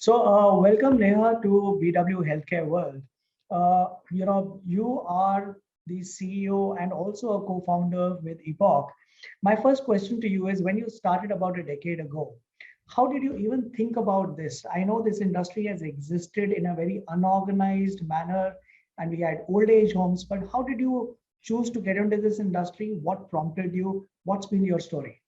Welcome Neha to BW Healthcare World. You are the CEO and also a co-founder with Epoch. My first question to you is when you started about a decade ago, how did you even think about this? I know this industry has existed in a very unorganized manner and we had old age homes, but how did you choose to get into this industry? What prompted you? What's been your story?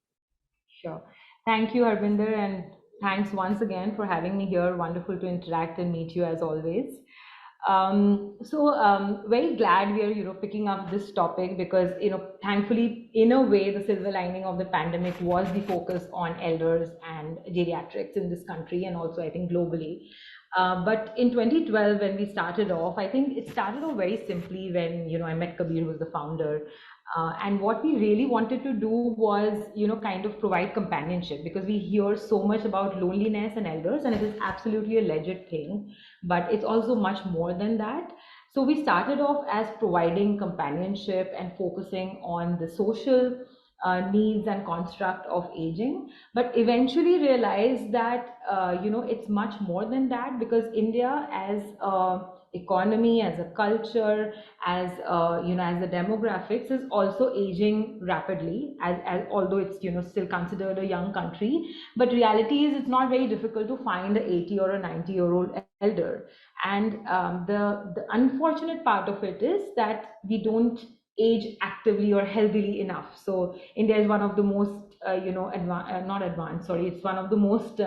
Sure. Thank you, Harbinder, and thanks once again for having me here. Wonderful to interact and meet you as always. Very glad we are, picking up this topic because, thankfully, in a way, the silver lining of the pandemic was the focus on elders and geriatrics in this country and also, I think, globally. But in 2012, when we started off, I think it started off very simply when, I met Kabir, who was the founder. And what we really wanted to do was, kind of provide companionship because we hear so much about loneliness and elders, and it is absolutely a legit thing, but it's also much more than that. So we started off as providing companionship and focusing on the social needs and construct of aging, but eventually realized that it's much more than that because India as a economy, as a culture, as as the demographics is also aging rapidly. As although it's still considered a young country, but reality is it's not very difficult to find a 80 or a 90-year-old elder. And the unfortunate part of it is that we don't age actively or healthily enough. So India is one of the most, not advanced, sorry, it's one of the most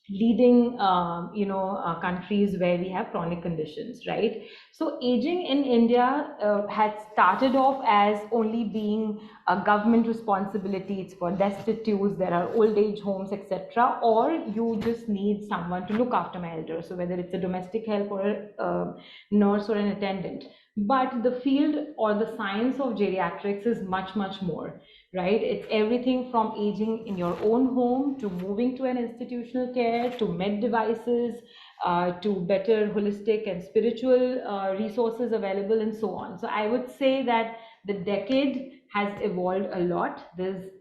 leading countries where we have chronic conditions, right? So aging in India had started off as only being a government responsibility. It's for destitutes, there are old age homes, etc., or you just need someone to look after my elders, so whether it's a domestic help or a nurse or an attendant. But the field or the science of geriatrics is much more, right? It's everything from aging in your own home to moving to an institutional care to med devices, to better holistic and spiritual resources available and so on. So I would say that the decade has evolved a lot. There's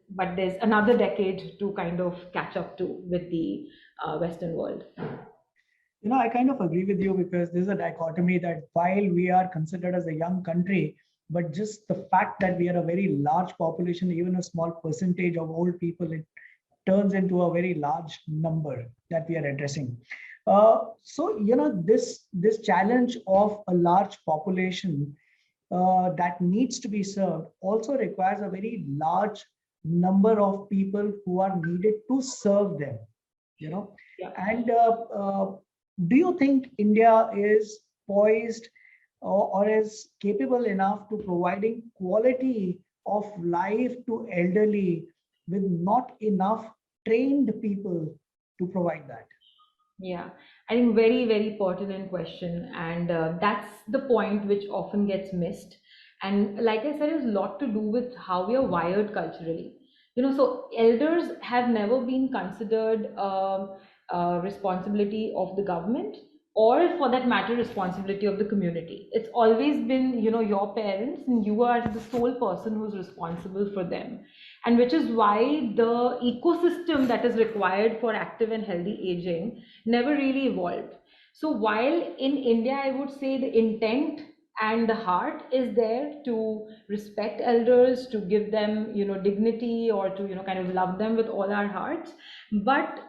another decade to kind of catch up to with the Western world. I kind of agree with you because there's a dichotomy that while we are considered as a young country, but just the fact that we are a very large population, even a small percentage of old people, it turns into a very large number that we are addressing. This challenge of a large population that needs to be served also requires a very large number of people who are needed to serve them. Yeah. And do you think India is poised or is capable enough to providing quality of life to elderly with not enough trained people to provide that? Yeah, I think very pertinent question, and that's the point which often gets missed. And like I said, it's a lot to do with how we are wired culturally. So elders have never been considered a responsibility of the government, or for that matter, responsibility of the community. It's always been, your parents, and you are the sole person who's responsible for them. And which is why the ecosystem that is required for active and healthy aging never really evolved. So while in India, I would say the intent and the heart is there to respect elders, to give them, dignity, or to, kind of love them with all our hearts. But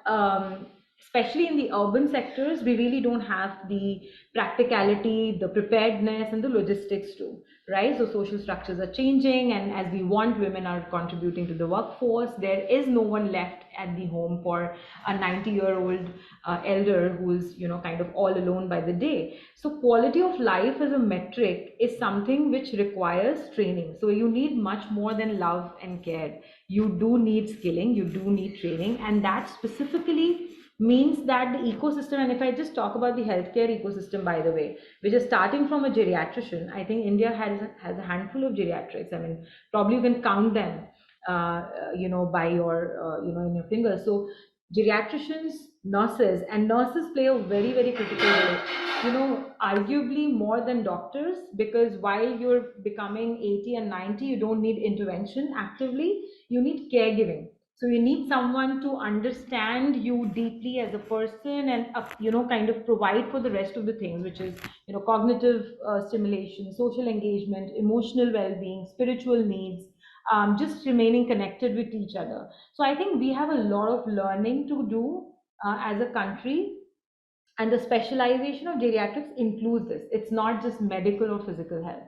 especially in the urban sectors, we really don't have the practicality, the preparedness, and the logistics too, right? So social structures are changing, and as we want, women are contributing to the workforce. There is no one left at the home for a 90-year-old elder who's, kind of all alone by the day. So quality of life as a metric is something which requires training. So you need much more than love and care. You do need skilling, you do need training, and that specifically means that the ecosystem, and if I just talk about the healthcare ecosystem, by the way, which is starting from a geriatrician, I think India has a handful of geriatrics. I mean, probably you can count them, by your, in your fingers. So geriatricians, nurses, and nurses play a very critical role. Arguably more than doctors, because while you're becoming 80 and 90, you don't need intervention actively. You need caregiving. So you need someone to understand you deeply as a person and kind of provide for the rest of the things, which is cognitive stimulation, social engagement, emotional well-being, spiritual needs, just remaining connected with each other. So I think we have a lot of learning to do as a country, and the specialization of geriatrics includes this. It's not just medical or physical health.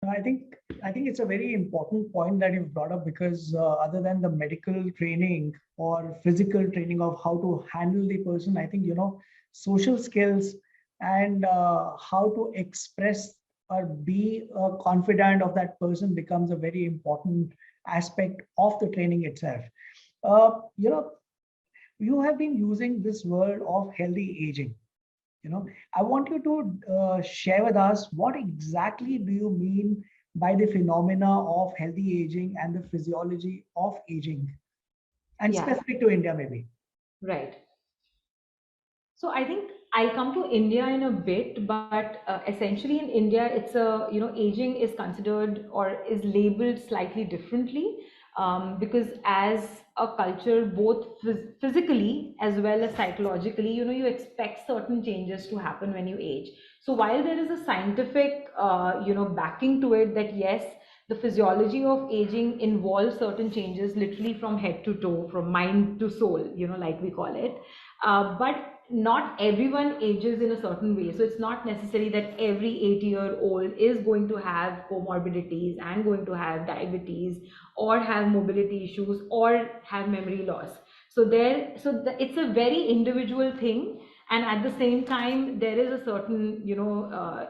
I think it's a very important point that you've brought up, because other than the medical training or physical training of how to handle the person, I think social skills and how to express or be confident of that person becomes a very important aspect of the training itself. Uh, you know, you have been using this word of healthy aging. I want you to share with us what exactly do you mean by the phenomena of healthy aging and the physiology of aging, and Yeah, specific to India maybe. right. So I think I'll come to India in a bit, but essentially in India, it's aging is considered or is labeled slightly differently, because as a culture, both physically as well as psychologically, you expect certain changes to happen when you age. So while there is a scientific, backing to it, that yes, the physiology of aging involves certain changes, literally from head to toe, from mind to soul, like we call it. But not everyone ages in a certain way. So it's not necessary that every 80-year-old is going to have comorbidities and going to have diabetes or have mobility issues or have memory loss. It's a very individual thing. And at the same time, there is a certain,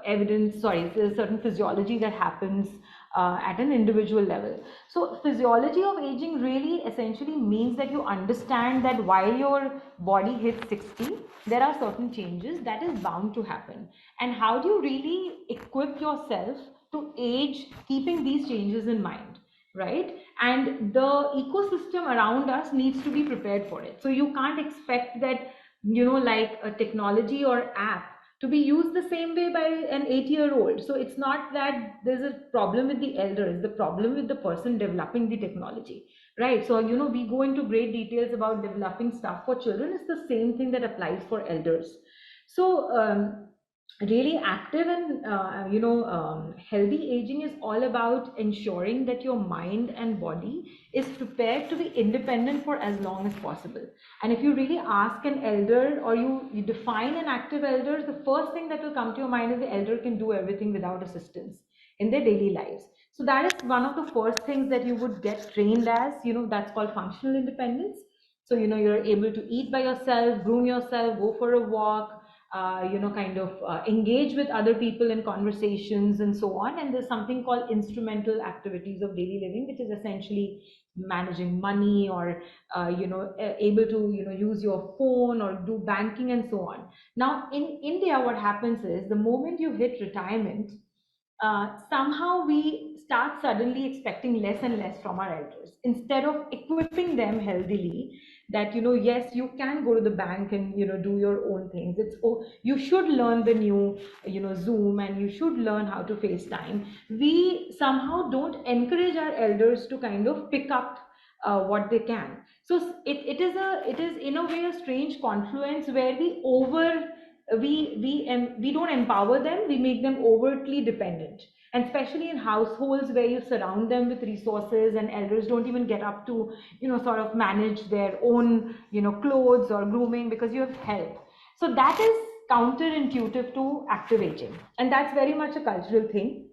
there's a certain physiology that happens at an individual level. So physiology of aging really essentially means that you understand that while your body hits 60, there are certain changes that is bound to happen. And how do you really equip yourself to age keeping these changes in mind? Right? And the ecosystem around us needs to be prepared for it. So you can't expect that, like a technology or app to be used the same way by an 80-year-old. So it's not that there's a problem with the elders, the problem with the person developing the technology, right? So, we go into great details about developing stuff for children. It's the same thing that applies for elders. So, really active and healthy aging is all about ensuring that your mind and body is prepared to be independent for as long as possible. And if you really ask an elder, or you define an active elder, the first thing that will come to your mind is the elder can do everything without assistance in their daily lives. So that is one of the first things that you would get trained as, that's called functional independence. So, you're able to eat by yourself, groom yourself, go for a walk, kind of engage with other people in conversations and so on. And there's something called instrumental activities of daily living, which is essentially managing money, or able to use your phone or do banking and so on. Now in India, what happens is the moment you hit retirement, somehow we start suddenly expecting less and less from our elders, instead of equipping them healthily, that yes, you can go to the bank and do your own things. You should learn the new Zoom, and you should learn how to FaceTime. We somehow don't encourage our elders to kind of pick up what they can. So it is in a way a strange confluence where we don't empower them, we make them overtly dependent. And especially in households where you surround them with resources, and elders don't even get up to sort of manage their own clothes or grooming, because you have help. So that is counterintuitive to active aging, and that's very much a cultural thing.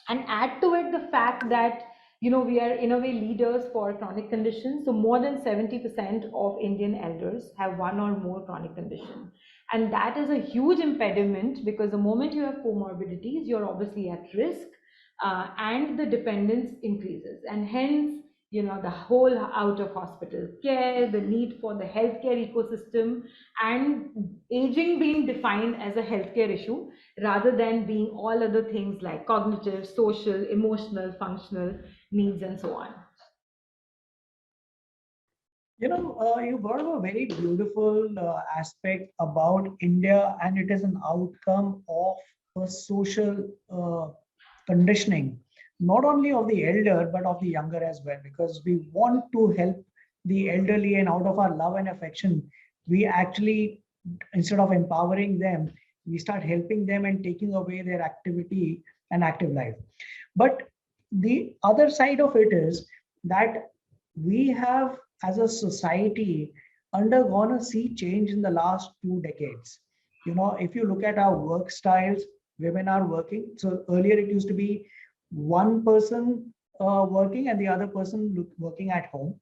And add to it the fact that we are in a way leaders for chronic conditions. So more than 70% of Indian elders have one or more chronic condition, and that is a huge impediment, because the moment you have comorbidities, you're obviously at risk, and the dependence increases, and hence the whole out of hospital care, the need for the healthcare ecosystem, and aging being defined as a healthcare issue rather than being all other things like cognitive, social, emotional, functional needs, and so on. You brought up a very beautiful aspect about India, and it is an outcome of a social conditioning not only of the elder, but of the younger as well, because we want to help the elderly, and out of our love and affection, we actually, instead of empowering them, we start helping them and taking away their activity and active life. But the other side of it is that we have, as a society, undergone a sea change in the last 2 decades. If you look at our work styles, women are working. So earlier it used to be one person working and the other person working at home.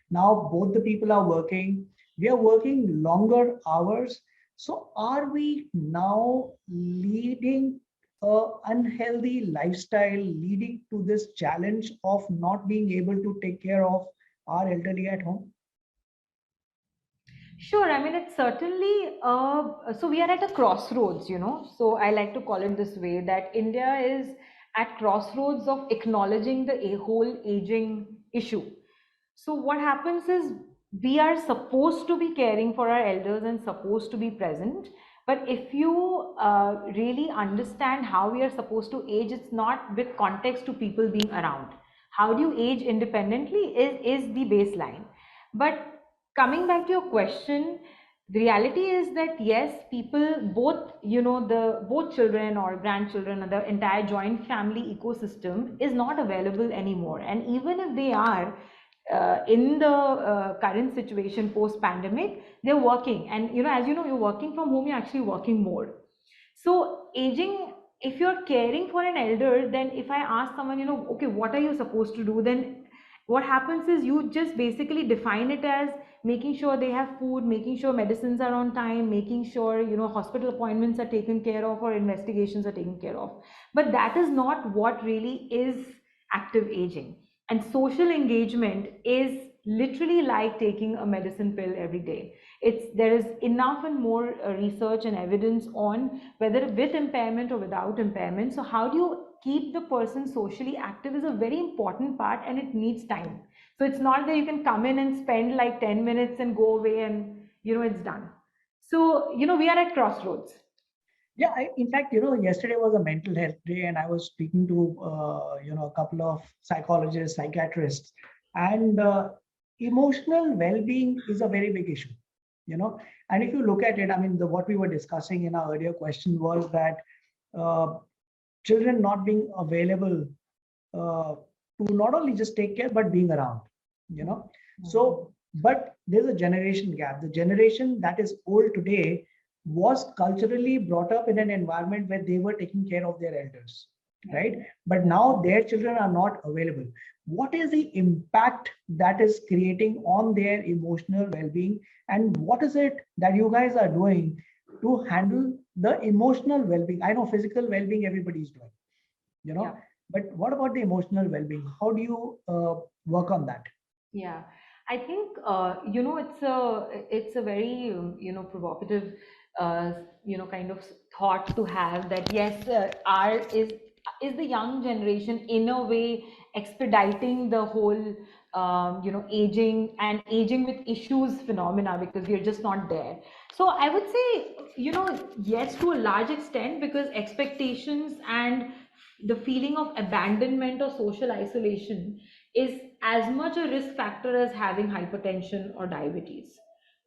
Now both the people are working. We are working longer hours. So are we now leading a unhealthy lifestyle, leading to this challenge of not being able to take care of our elderly at home? Sure, I mean, it's certainly, so we are at a crossroads, you know. So I like to call it this way, that India is at crossroads of acknowledging the whole aging issue. So what happens is, we are supposed to be caring for our elders and supposed to be present. But if you really understand how we are supposed to age, it's not with context to people being around. How do you age independently is the baseline. But coming back to your question, the reality is that yes, people, both, you know, the both children or grandchildren or the entire joint family ecosystem is not available anymore. And even if they are, in the current situation post pandemic, they're working, and you know, as you know, you're working from home, you're actually working more. So aging, if you're caring for an elder, then if I ask someone, you know, okay, what are you supposed to do, then what happens is you just basically define it as making sure they have food, making sure medicines are on time, making sure, you know, hospital appointments are taken care of or investigations are taken care of. But that is not what really is active aging. And social engagement is literally like taking a medicine pill every day. There is enough and more research and evidence on whether with impairment or without impairment. So how do you keep the person socially active is a very important part, and it needs time. So it's not that you can come in and spend like 10 minutes and go away and you know it's done. So you know, we are at crossroads. Yeah, in fact, yesterday was a mental health day, and I was speaking to a couple of psychologists, psychiatrists, and emotional well-being is a very big issue. You know, and if you look at it, I mean, what we were discussing in our earlier question was that uh, children not being available to not only just take care but being around. You know, so but there's a generation gap. The generation that is old today was culturally brought up in an environment where they were taking care of their elders, right? But now their children are not available. What is the impact that is creating on their emotional well-being, and what is it that you guys are doing to handle the emotional well-being? I know physical well-being everybody is doing, you know, Yeah. but what about the emotional well-being? How do you work on that? Yeah, I think you know, it's a very you know, provocative you know, kind of thought to have, that yes, our is the young generation in a way expediting the whole you know, aging and aging with issues phenomena, because we are just not there. So I would say, you know, yes, to a large extent, because expectations and the feeling of abandonment or social isolation is as much a risk factor as having hypertension or diabetes,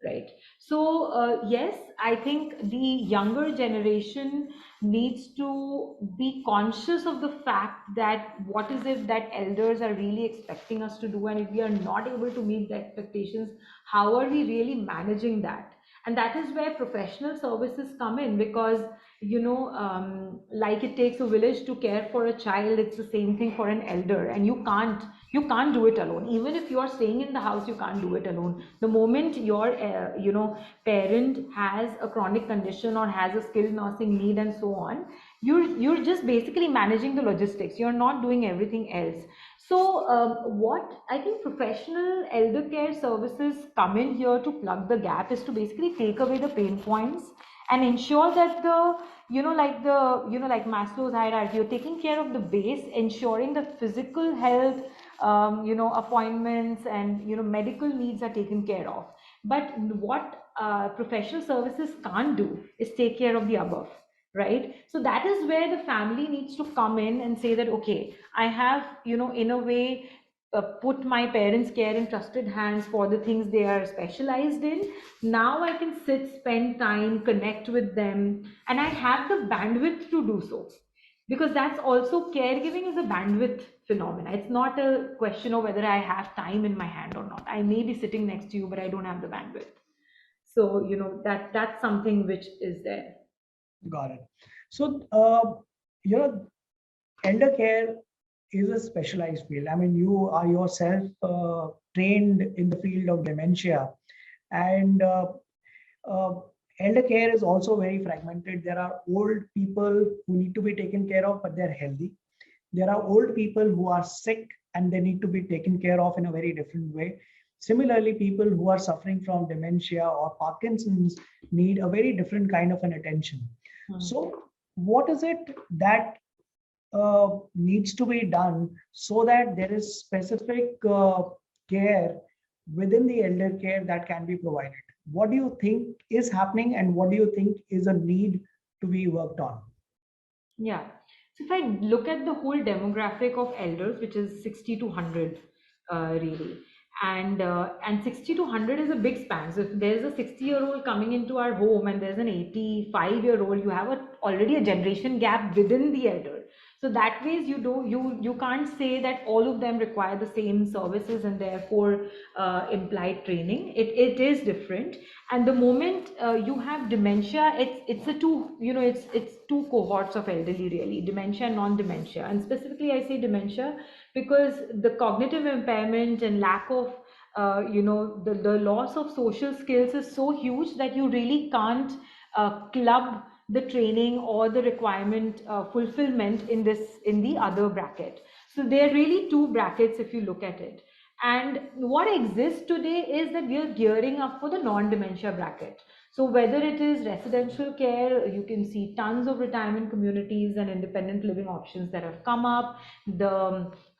right? So yes, I think the younger generation needs to be conscious of the fact that what is it that elders are really expecting us to do, and if we are not able to meet the expectations, how are we really managing that? And that is where professional services come in, because you know, like it takes a village to care for a child, it's the same thing for an elder, and you can't do it alone. Even if you are staying in the house, you can't do it alone. The moment your you know, parent has a chronic condition or has a skilled nursing need and so on, you're just basically managing the logistics, you're not doing everything else. So what I think professional elder care services come in here to plug the gap is to basically take away the pain points and ensure that like Maslow's hierarchy, you're taking care of the base, ensuring that physical health, you know, appointments and you know, medical needs are taken care of. But what professional services can't do is take care of the above. right? So that is where the family needs to come in and say that, okay, I have, in a way, put my parents' care in trusted hands for the things they are specialized in. Now I can sit, spend time, connect with them, and I have the bandwidth to do so. Because that's also, caregiving is a bandwidth phenomena. It's not a question of whether I have time in my hand or not. I may be sitting next to you, but I don't have the bandwidth. So, that's something which is there. Got it. So, you know, elder care is a specialized field. I mean, you are yourself trained in the field of dementia, and uh, elder care is also very fragmented. There are old people who need to be taken care of, but they're healthy. There are old people who are sick and they need to be taken care of in a very different way. Similarly, people who are suffering from dementia or Parkinson's need a very different kind of an attention. So, what is it that needs to be done so that there is specific care within the elder care that can be provided? What do you think is happening, and what do you think is a need to be worked on? Yeah. So if I look at the whole demographic of elders, which is 60 to 100, really, and 60 to 100 is a big span. So if there's a 60-year-old coming into our home and there's an 85-year-old, you have already a generation gap within the elder. So that ways you can't say that all of them require the same services and therefore implied training. It is different. And the moment you have dementia, it's a two, it's two cohorts of elderly, really, dementia and non-dementia. And specifically I say dementia because the cognitive impairment and lack of the loss of social skills is so huge that you really can't club the training or the requirement fulfillment in the other bracket. So there are really two brackets if you look at it. And what exists today is that we are gearing up for the non-dementia bracket. So whether it is residential care, you can see tons of retirement communities and independent living options that have come up.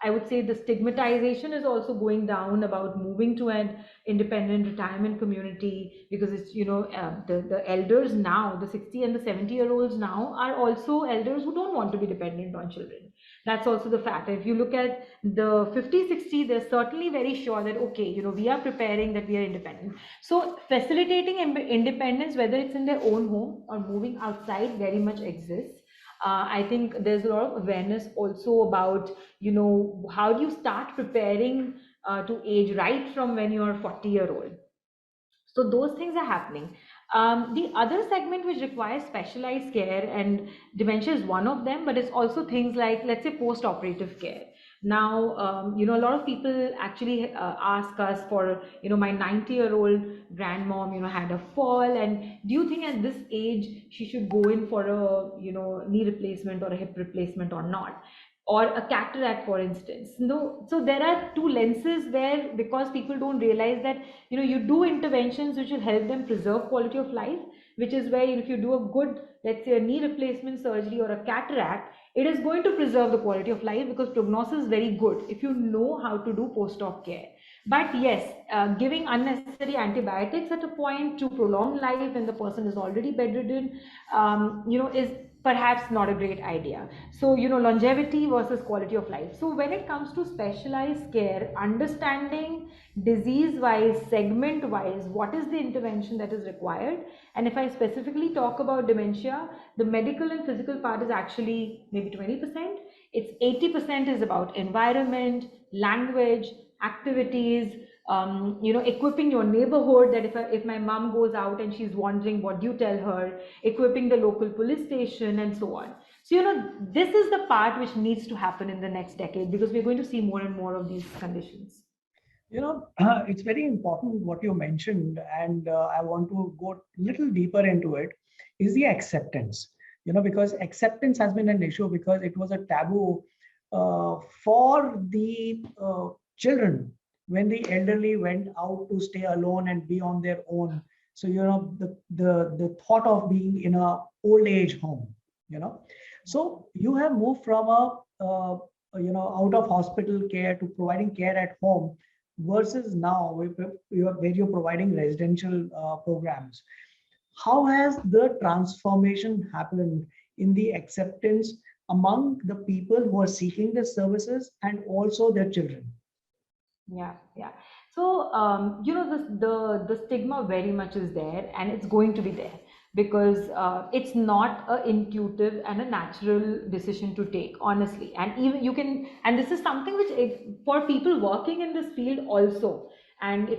I would say the stigmatization is also going down about moving to an independent retirement community, because it's, the elders now, the 60 and the 70-year-olds now are also elders who don't want to be dependent on children. That's also the fact. If you look at the 50, 60, they're certainly very sure that, okay, we are preparing, that we are independent. So facilitating independence, whether it's in their own home or moving outside, very much exists. I think there's a lot of awareness also about, how do you start preparing to age right from when you're 40-year-old. So those things are happening. The other segment which requires specialized care, and dementia is one of them, but it's also things like, let's say, post-operative care. Now, a lot of people actually ask us for, my 90-year-old grandmom, had a fall, and do you think at this age she should go in for a, knee replacement or a hip replacement or not? Or a cataract, for instance. No, so there are two lenses where, because people don't realize that, you do interventions which will help them preserve quality of life, which is where if you do a good, let's say, a knee replacement surgery or a cataract, it is going to preserve the quality of life because prognosis is very good if you know how to do post-op care. But yes, giving unnecessary antibiotics at a point to prolong life when the person is already bedridden, is perhaps not a great idea. So, longevity versus quality of life. So when it comes to specialized care, understanding disease wise, segment wise, what is the intervention that is required? And if I specifically talk about dementia, the medical and physical part is actually maybe 20%. It's 80% is about environment, language, activities, equipping your neighborhood, that if my mom goes out and she's wondering, what do you tell her, equipping the local police station and so on. So, this is the part which needs to happen in the next decade, because we're going to see more and more of these conditions. It's very important what you mentioned, and I want to go a little deeper into it, is the acceptance. Because acceptance has been an issue because it was a taboo for the children when the elderly went out to stay alone and be on their own. So, the thought of being in a old age home, So you have moved from out of hospital care to providing care at home, versus now where you're providing residential programs. How has the transformation happened in the acceptance among the people who are seeking the services and also their children? Yeah, yeah. So, the stigma very much is there, and it's going to be there because it's not a intuitive and a natural decision to take, honestly. And even you can, and this is something which for people working in this field also. And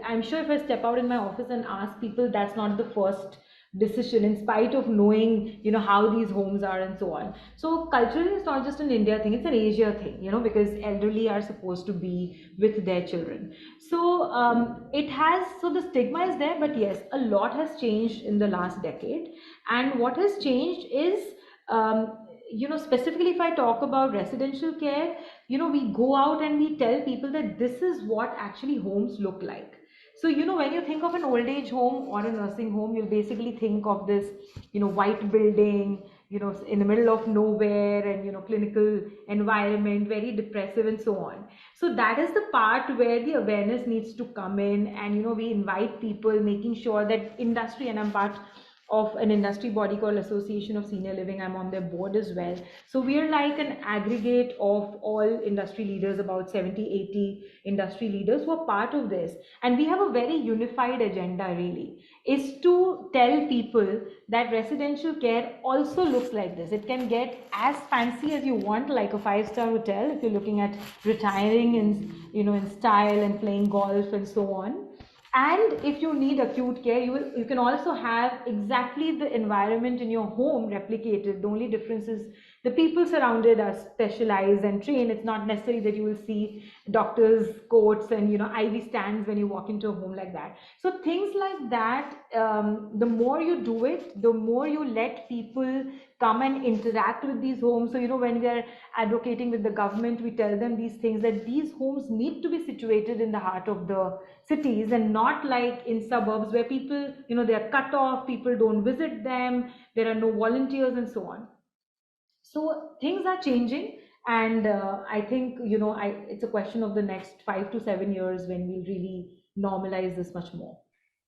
I'm sure if I step out in my office and ask people, that's not the first decision, in spite of knowing, how these homes are and so on. So culturally, it's not just an India thing, it's an Asia thing, because elderly are supposed to be with their children. So so the stigma is there, but yes, a lot has changed in the last decade. And what has changed is, specifically if I talk about residential care, we go out and we tell people that this is what actually homes look like. So, when you think of an old age home or a nursing home, you'll basically think of this, white building, in the middle of nowhere, and, clinical environment, very depressive and so on. So that is the part where the awareness needs to come in, and, we invite people, making sure that industry, and I'm part of an industry body called Association of Senior Living. I'm on their board as well. So we're like an aggregate of all industry leaders, about 70, 80 industry leaders who are part of this. And we have a very unified agenda, really, is to tell people that residential care also looks like this. It can get as fancy as you want, like a five-star hotel, if you're looking at retiring in style and playing golf and so on. And if you need acute care, you can also have exactly the environment in your home replicated. The only difference is the people surrounded are specialized and trained. It's not necessary that you will see doctors' coats and IV stands when you walk into a home like that. So things like that, the more you do it, the more you let people come and interact with these homes. So when we are advocating with the government, we tell them these things, that these homes need to be situated in the heart of the cities and not like in suburbs where people, they are cut off, people don't visit them, there are no volunteers and so on. So things are changing, and I think, it's a question of the next 5 to 7 years when we'll really normalize this much more.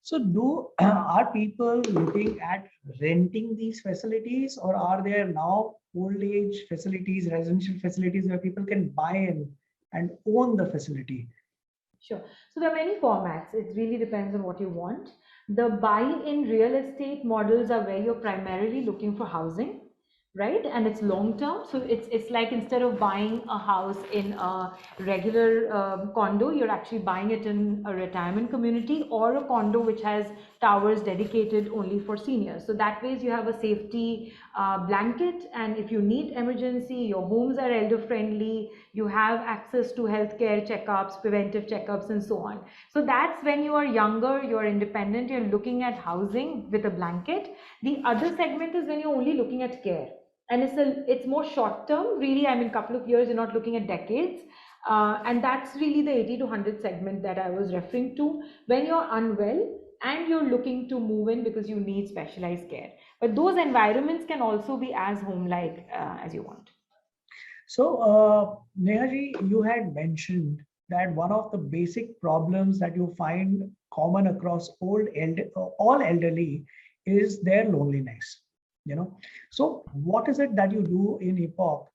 So, are people looking at renting these facilities, or are there now old age facilities, residential facilities where people can buy in and own the facility? Sure. So there are many formats. It really depends on what you want. The buy-in real estate models are where you're primarily looking for housing, right? And it's long term. So it's like, instead of buying a house in a regular condo, you're actually buying it in a retirement community or a condo which has towers dedicated only for seniors. So that ways you have a safety blanket, and if you need emergency, your homes are elder friendly, you have access to healthcare checkups, preventive checkups and so on. So that's when you are younger, you're independent, you're looking at housing with a blanket. The other segment is when you're only looking at care, and it's more short term, really. I mean, couple of years, you're not looking at decades. And that's really the 80 to 100 segment that I was referring to, when you're unwell and you're looking to move in because you need specialized care. But those environments can also be as home like as you want. So, Nehaji, you had mentioned that one of the basic problems that you find common across all elderly is their loneliness. So what is it that you do in Epoch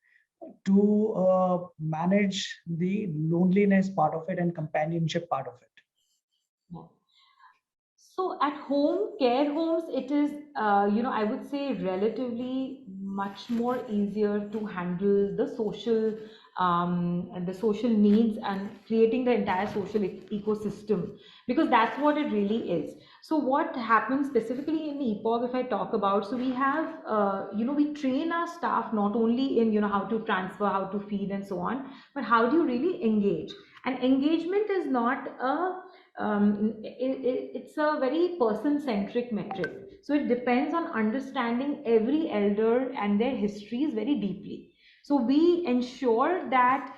to manage the loneliness part of it and companionship part of it? Yeah. So at home, care homes, it is, I would say relatively much more easier to handle the social needs and creating the entire social ecosystem, because that's what it really is. So what happens specifically in Epoch, if I talk about, so we have, we train our staff not only in, how to transfer, how to feed and so on, but how do you really engage? And engagement is not it's a very person-centric metric. So it depends on understanding every elder and their histories very deeply. So we ensure that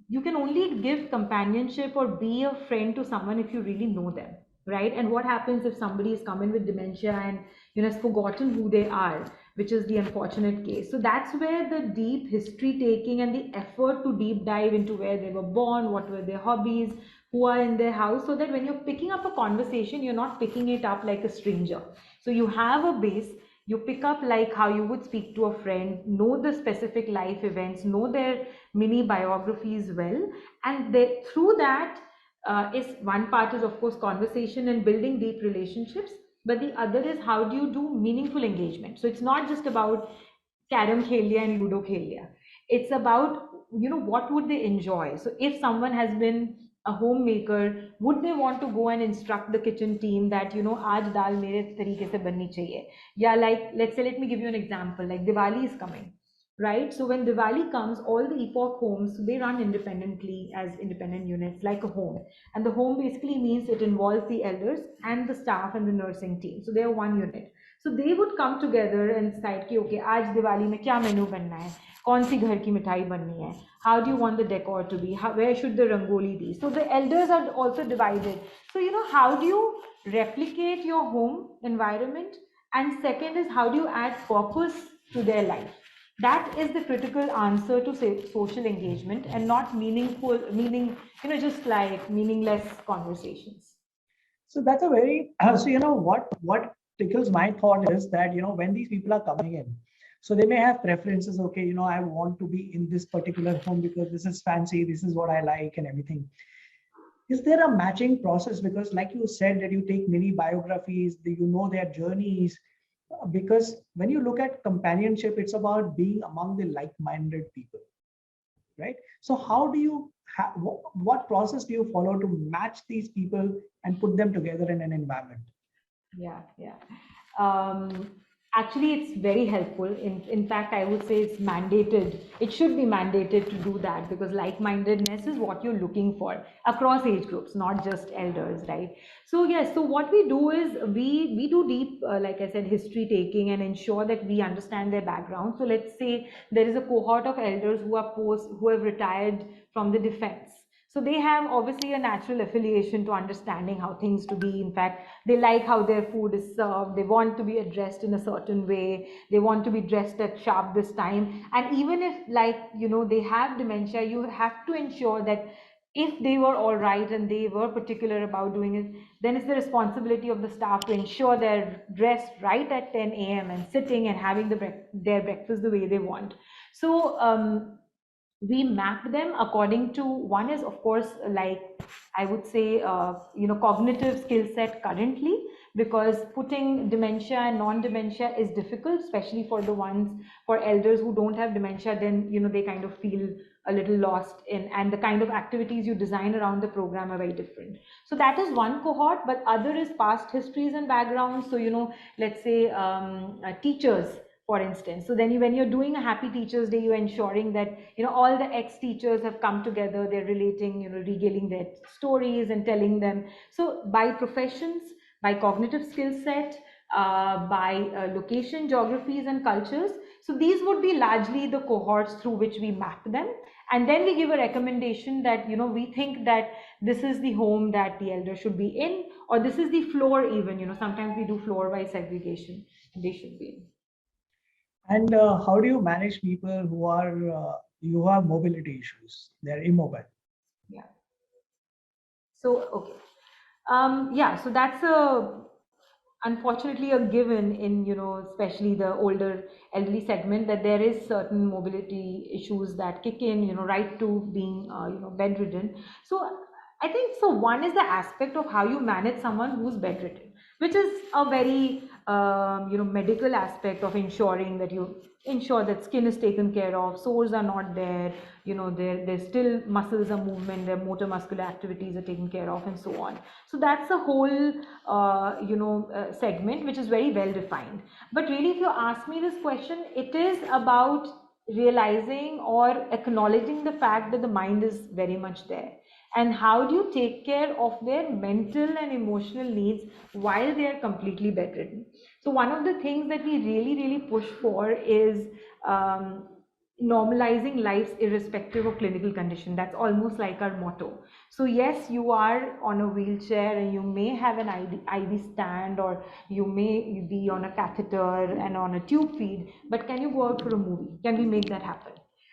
you can only give companionship or be a friend to someone if you really know them, right? And what happens if somebody is coming with dementia and has forgotten who they are, which is the unfortunate case. So that's where the deep history taking and the effort to deep dive into where they were born, what were their hobbies, who are in their house, so that when you're picking up a conversation, you're not picking it up like a stranger. So you have a base, You pick up like how you would speak to a friend, know the specific life events, know their mini biographies well, and they, through that is one part is of course conversation and building deep relationships, but the other is how do you do meaningful engagement. So it's not just about carom khel liya and ludo khel liya. It's about, you know, what would they enjoy. So if someone has been a homemaker, would they want to go and instruct the kitchen team that, you know, aaj dal mere tarike se banni chahiye. Yeah, like let's say, let me give you an example, like Diwali is coming, right? So when Diwali comes, all the Epoch homes, they run independently as independent units like a home, and the home basically means it involves the elders and the staff and the nursing team, so they are one unit. So they would come together and decide कि okay, आज दिवाली में क्या मेनू बनना है, कौन सी घर की मिठाई बननी है, how do you want the decor to be, where should the rangoli be. So the elders are also divided. So you know, how do you replicate your home environment, and second is how do you add purpose to their life. That is the critical answer to say social engagement, and not you know, just like meaningless conversations. So that's a very so you know what tickles my thought is that when these people are coming in, so they may have preferences. Okay, I want to be in this particular home because this is fancy, this is what I like, and everything. Is there a matching process? Because like you said that you take many biographies, their journeys. Because when you look at companionship, it's about being among the like-minded people, right? So how do you what process do you follow to match these people and put them together in an environment? Yeah, yeah. Um, Actually, it's very helpful. In fact, I would say it's mandated. It should be mandated to do that, because like-mindedness is what you're looking for across age groups, not just elders, right? So yes, so what we do is we do deep, like I said, history taking, and ensure that we understand their background. So let's say there is a cohort of elders who have retired from the defense. So they have obviously a natural affiliation to understanding how things to be. In fact, they like how their food is served. They want to be addressed in a certain way. They want to be dressed at sharp this time. And even if, like, you know, they have dementia, you have to ensure that if they were all right and they were particular about doing it, then it's the responsibility of the staff to ensure they're dressed right at 10 a.m. and sitting and having their breakfast the way they want. So we map them according to, one is of course, like I would say, you know, cognitive skill set currently, because putting dementia and non-dementia is difficult, especially for the ones, for elders who don't have dementia. Then, you know, they kind of feel a little lost in, and the kind of activities you design around the program are very different. So that is one cohort, but other is past histories and backgrounds. So, you know, let's say teachers, for instance. So then when you're doing a happy teachers day, you're ensuring that, you know, all the ex teachers have come together, they're relating, you know, regaling their stories and telling them. So by professions, by cognitive skill set, by location, geographies and cultures. So these would be largely the cohorts through which we map them, and then we give a recommendation that, you know, we think that this is the home that the elder should be in, or this is the floor. Even, you know, sometimes we do floor wise segregation they should be in. And how do you manage people who have mobility issues? They're immobile. Yeah. So, okay. Yeah, so that's a unfortunately a given in, you know, especially the older elderly segment, that there is certain mobility issues that kick in, you know, right to being, you know, bedridden. So I think, so one is the aspect of how you manage someone who's bedridden, which is a very, you know, medical aspect of ensuring that you ensure that skin is taken care of, sores are not there, you know, there's still muscles are movement, their motor muscular activities are taken care of, and so on. So that's a whole you know, segment which is very well defined. But really, if you ask me this question, it is about realizing or acknowledging the fact that the mind is very much there, and how do you take care of their mental and emotional needs while they are completely bedridden. So one of the things that we really push for is normalizing lives irrespective of clinical condition. That's almost like our motto. So yes, you are on a wheelchair and you may have an IV stand, or you may be on a catheter and on a tube feed, but can you go out for a movie? Can we make that happen?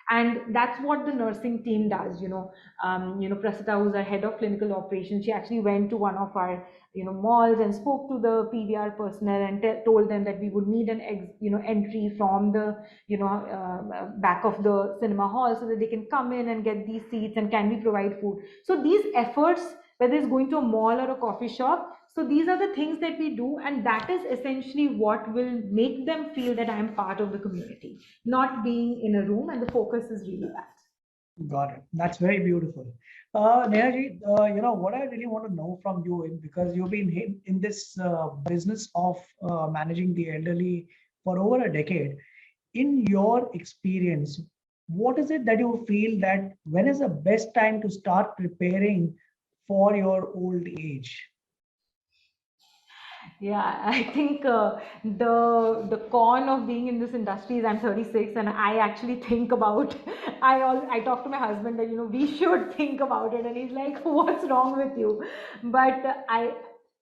And that's what the nursing team does. Prasita, who's our head of clinical operations, she actually went to one of our malls and spoke to the PVR personnel and told them that we would need an entry from the back of the cinema hall so that they can come in and get these seats, and can we provide food. So these efforts, whether it's going to a mall or a coffee shop, so these are the things that we do, and that is essentially what will make them feel that I am part of the community, not being in a room, and the focus is really that. Got it. That's very beautiful. Neha, what I really want to know from you is, because you've been in this business of managing the elderly for over a decade. In your experience, what is it that you feel that when is the best time to start preparing for your old age? Yeah, I think the con of being in this industry is I'm 36, and I actually think about. I talk to my husband that we should think about it, and he's like, "What's wrong with you?" But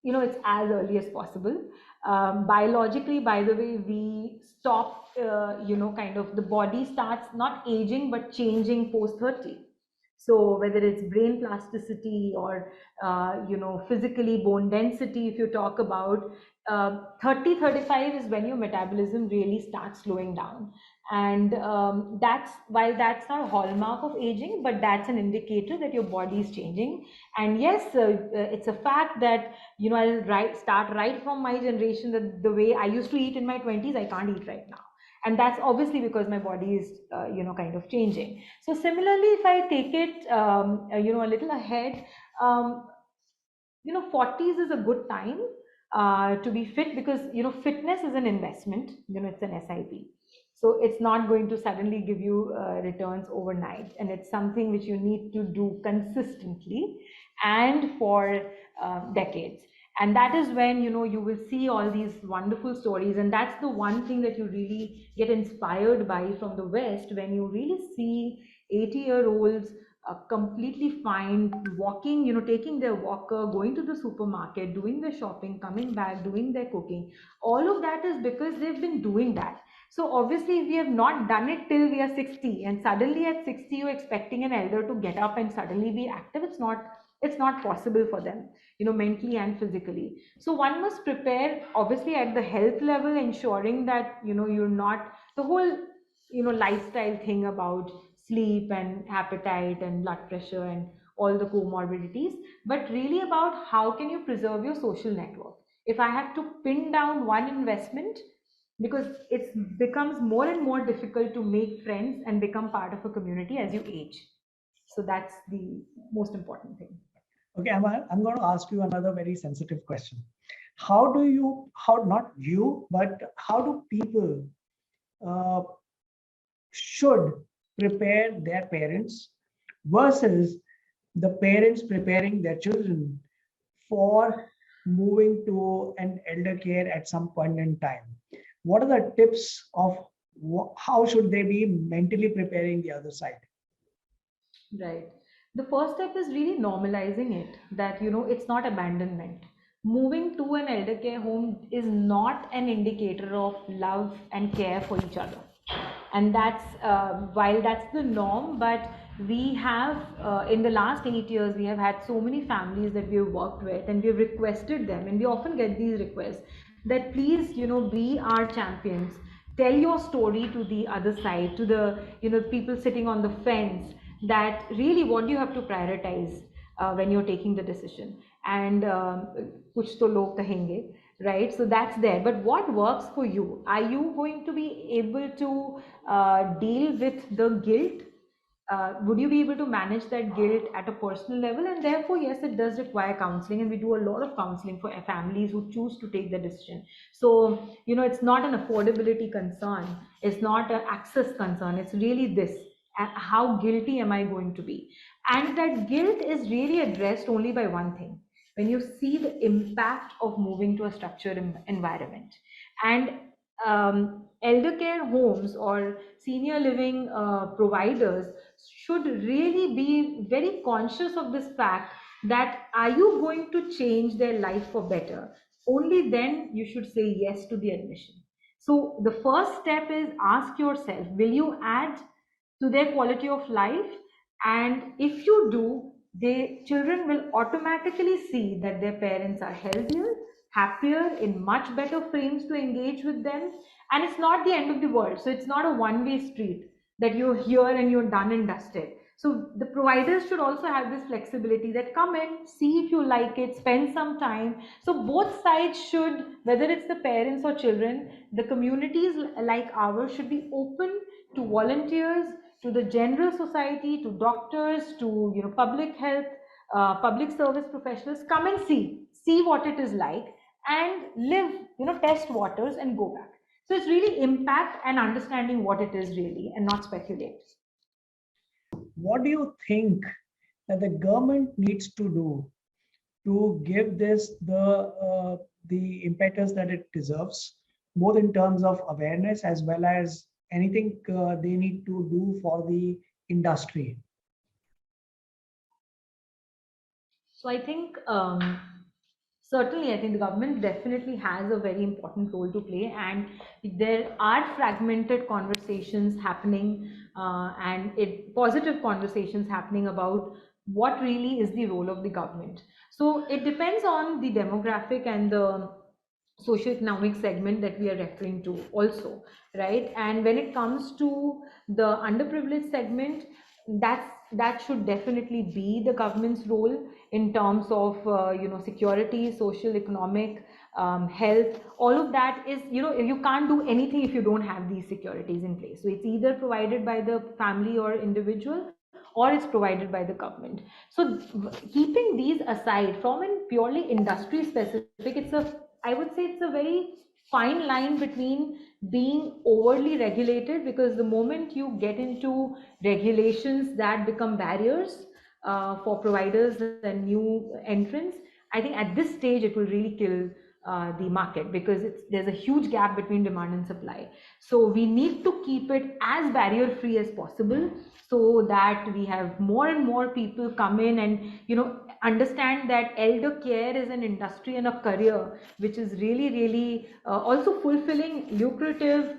it's as early as possible. Biologically, by the way, we stop. Kind of the body starts not aging but changing post 30. So whether it's brain plasticity or physically bone density, if you talk about 30-35 is when your metabolism really starts slowing down. And that's, while that's not a hallmark of aging, but that's an indicator that your body is changing. And yes, it's a fact that I'll start right from my generation, that the way I used to eat in my 20s, I can't eat right now. And that's obviously because my body is kind of changing. So similarly, if I take it a little ahead, um, 40s is a good time to be fit, because fitness is an investment. It's an SIP, so it's not going to suddenly give you returns overnight, and it's something which you need to do consistently and for decades. And that is when you will see all these wonderful stories, and that's the one thing that you really get inspired by from the West, when you really see 80-year-olds completely fine, walking, taking their walker, going to the supermarket, doing their shopping, coming back, doing their cooking. All of that is because they've been doing that. So obviously, if we have not done it till we are 60, and suddenly at 60 you're expecting an elder to get up and suddenly be active, it's not possible for them, mentally and physically. So one must prepare, obviously, at the health level, ensuring that you're not, the whole lifestyle thing about sleep and appetite and blood pressure and all the comorbidities, but really about how can you preserve your social network. If I have to pin down one investment, because it becomes more and more difficult to make friends and become part of a community as you age. So that's the most important thing. Okay, I'm going to ask you another very sensitive question. How not you, but how do people uh, should prepare their parents versus the parents preparing their children for moving to an elder care at some point in time? What are the tips of how should they be mentally preparing the other side? Right. The first step is really normalizing it, that it's not abandonment. Moving to an elder care home is not an indicator of love and care for each other. And that's while that's the norm, but we have in the last 8 years we have had so many families that we have worked with, and we have requested them, and we often get these requests that please be our champions, tell your story to the other side, to the people sitting on the fence, that really what do you have to prioritize when you're taking the decision. And kuch to log kahenge, right? So that's there, but what works for you? Are you going to be able to deal with the guilt? Would you be able to manage that guilt at a personal level? And therefore, yes, it does require counseling, and we do a lot of counseling for families who choose to take the decision. So it's not an affordability concern, it's not an access concern, it's really this: how guilty am I going to be? And that guilt is really addressed only by one thing: when you see the impact of moving to a structured environment. And elder care homes or senior living providers should really be very conscious of this fact, that are you going to change their life for better? Only then you should say yes to the admission. So the first step is, ask yourself, will you add to their quality of life. And if you do, the children will automatically see that their parents are healthier, happier, in much better frames to engage with them. And it's not the end of the world. So it's not a one-way street that you're here and you're done and dusted. So the providers should also have this flexibility that come in, see if you like it, spend some time. So both sides should, whether it's the parents or children, the communities like ours should be open to volunteers, to the general society, to doctors, to public health, public service professionals. Come and see what it is like, and live, test waters and go back. So it's really impact and understanding what it is really, and not speculate. What do you think that the government needs to do to give this the impetus that it deserves, both in terms of awareness as well as anything they need to do for the industry? So I think certainly, I think the government definitely has a very important role to play, and there are fragmented conversations happening, positive conversations happening about what really is the role of the government. So it depends on the demographic and the socioeconomic segment that we are referring to also, right? And when it comes to the underprivileged segment, that should definitely be the government's role in terms of security, social, economic, health. All of that is, you can't do anything if you don't have these securities in place. So it's either provided by the family or individual, or it's provided by the government. So keeping these aside, from a purely industry specific, I would say it's a very fine line between being overly regulated, because the moment you get into regulations that become barriers for providers and new entrants, I think at this stage it will really kill the market, because there's a huge gap between demand and supply. So we need to keep it as barrier free as possible, so that we have more and more people come in and understand that elder care is an industry and a career which is really really also fulfilling, lucrative,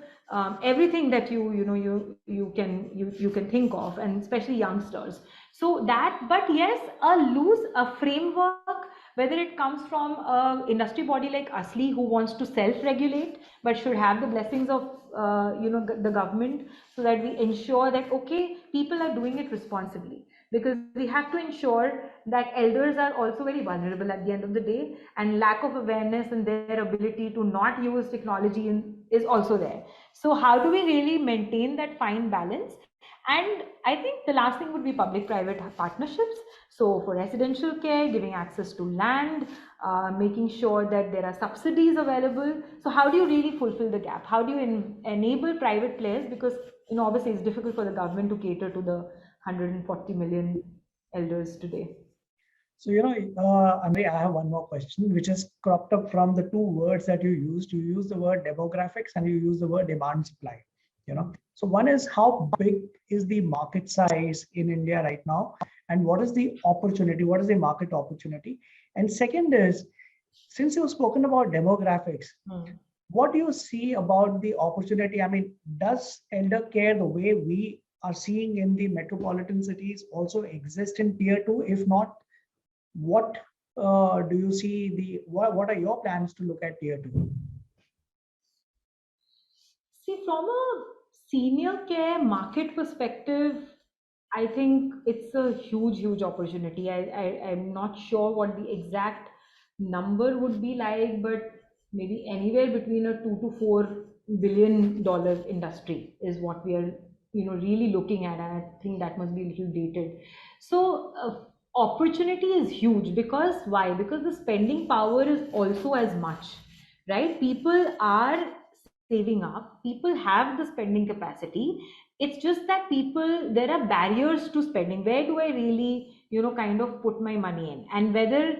everything that you can think of, and especially youngsters. So that, but yes, a framework, whether it comes from a industry body like Asli, who wants to self-regulate but should have the blessings of the government, so that we ensure that okay, people are doing it responsibly, because we have to ensure that elders are also very vulnerable at the end of the day, and lack of awareness and their ability to not use technology is also there. So how do we really maintain that fine balance? And I think the last thing would be public private partnerships. So for residential care, giving access to land, making sure that there are subsidies available. So how do you really fulfill the gap? How do you enable private players? Because obviously it's difficult for the government to cater to the 140 million elders today. So, Andre, I have one more question, which is cropped up from the two words that you used. You use the word demographics and you use the word demand supply. So one is, how big is the market size in India right now, and what is the opportunity? What is the market opportunity? And second is, since you've spoken about demographics, what do you see about the opportunity? I mean, does elder care, the way we are seeing in the metropolitan cities, also exist in tier 2? If not, what do you see what are your plans to look at tier 2? See, from a senior care market perspective, I think it's a huge opportunity. I'm not sure what the exact number would be like, but maybe anywhere between a $2 to $4 billion industry is what we are, really looking at. And I think that must be a little dated. So opportunity is huge, because why? Because the spending power is also as much, right? People are saving up, people have the spending capacity. It's just that there are barriers to spending. Where do I really kind of put my money in? And whether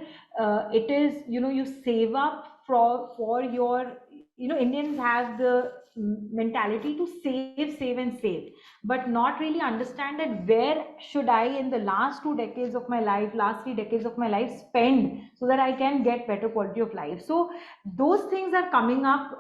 it is you save up for your Indians have the mentality to save and save, but not really understand that where should I in the last 2 decades of my life, last 3 decades of my life spend so that I can get better quality of life. So those things are coming up,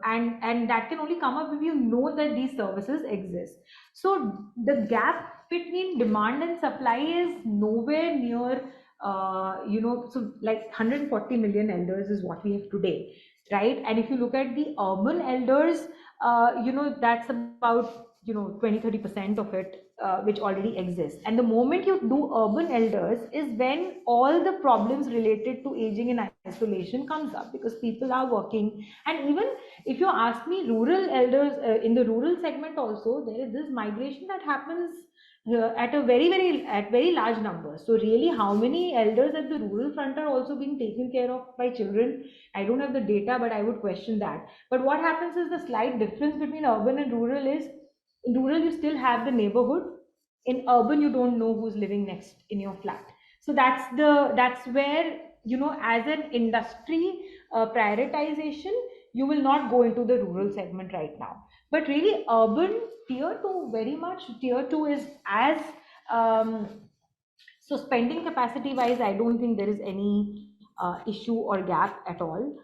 and that can only come up if you know that these services exist. So the gap between demand and supply is nowhere near, so like 140 million elders is what we have today, right? And if you look at the urban elders, that's about 20-30% of it, which already exists. And the moment you do urban elders is when all the problems related to aging and isolation comes up, because people are working. And even if you ask me, rural elders, in the rural segment also, there is this migration that happens at a very large numbers. So really, how many elders at the rural front are also being taken care of by children? I don't have the data, but I would question that. But what happens is, the slight difference between urban and rural is, in rural you still have the neighborhood, in urban you don't know who's living next in your flat. So that's where, as an industry prioritization, you will not go into the rural segment right now. But really, urban tier 2, very much tier 2 is as, um, so spending capacity wise, I don't think there is any issue or gap at all.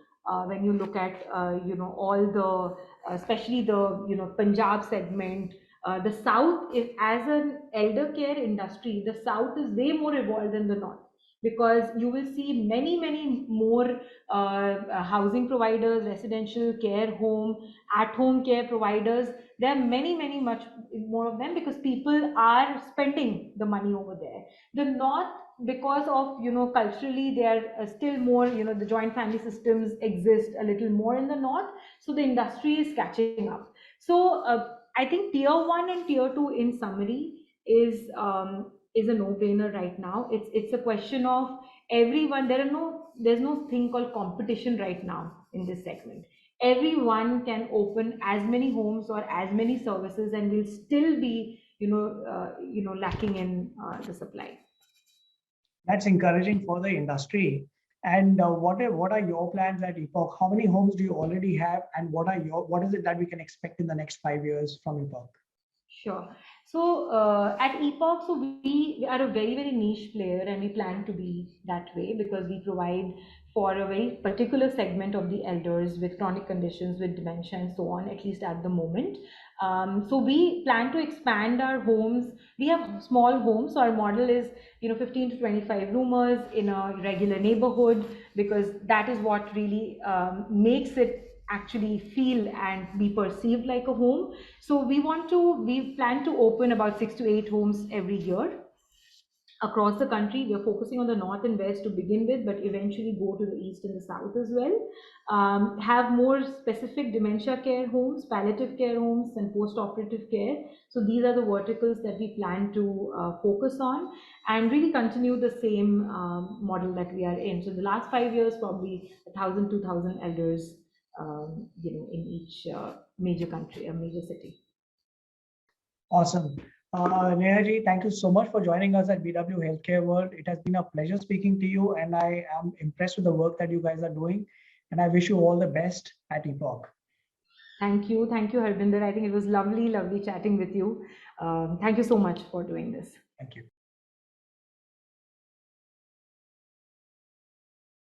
When you look at, all the, especially the, Punjab segment, the South is, as an elder care industry, the South is way more evolved than the North, because you will see many more housing providers, residential care home, at home care providers. There are many much more of them, because people are spending the money over there. The North, because of, culturally they are still more, the joint family systems exist a little more in the North, so the industry is catching up. So I think tier 1 and tier 2, in summary, is a no brainer right now. It's a question of everyone. There's no thing called competition right now in this segment. Everyone can open as many homes or as many services, and will still be, lacking in the supply. That's encouraging for the industry. And what are your plans at Epoch? How many homes do you already have, and what is it that we can expect in the next 5 years from Epoch? Sure. So at Epoch, so we are a very niche player, and we plan to be that way, because we provide for a very particular segment of the elders with chronic conditions, with dementia and so on, at least at the moment. So we plan to expand our homes. We have small homes, so our model is 15 to 25 roomers in a regular neighborhood, because that is what really makes it actually feel and be perceived like a home. So we plan to open about 6 to 8 homes every year across the country. We are focusing on the north and west to begin with, but eventually go to the east and the south as well. Have more specific dementia care homes, palliative care homes, and post-operative care. So these are the verticals that we plan to focus on, and really continue the same model that we are in. So the last 5 years, probably 1,000, 2,000 elders, in each major country, a major city. Awesome. Neha ji, thank you so much for joining us at BW Healthcare World. It has been a pleasure speaking to you, and I am impressed with the work that you guys are doing. And I wish you all the best at Epoch. Thank you, Harbinder. I think it was lovely chatting with you. Thank you so much for doing this. Thank you.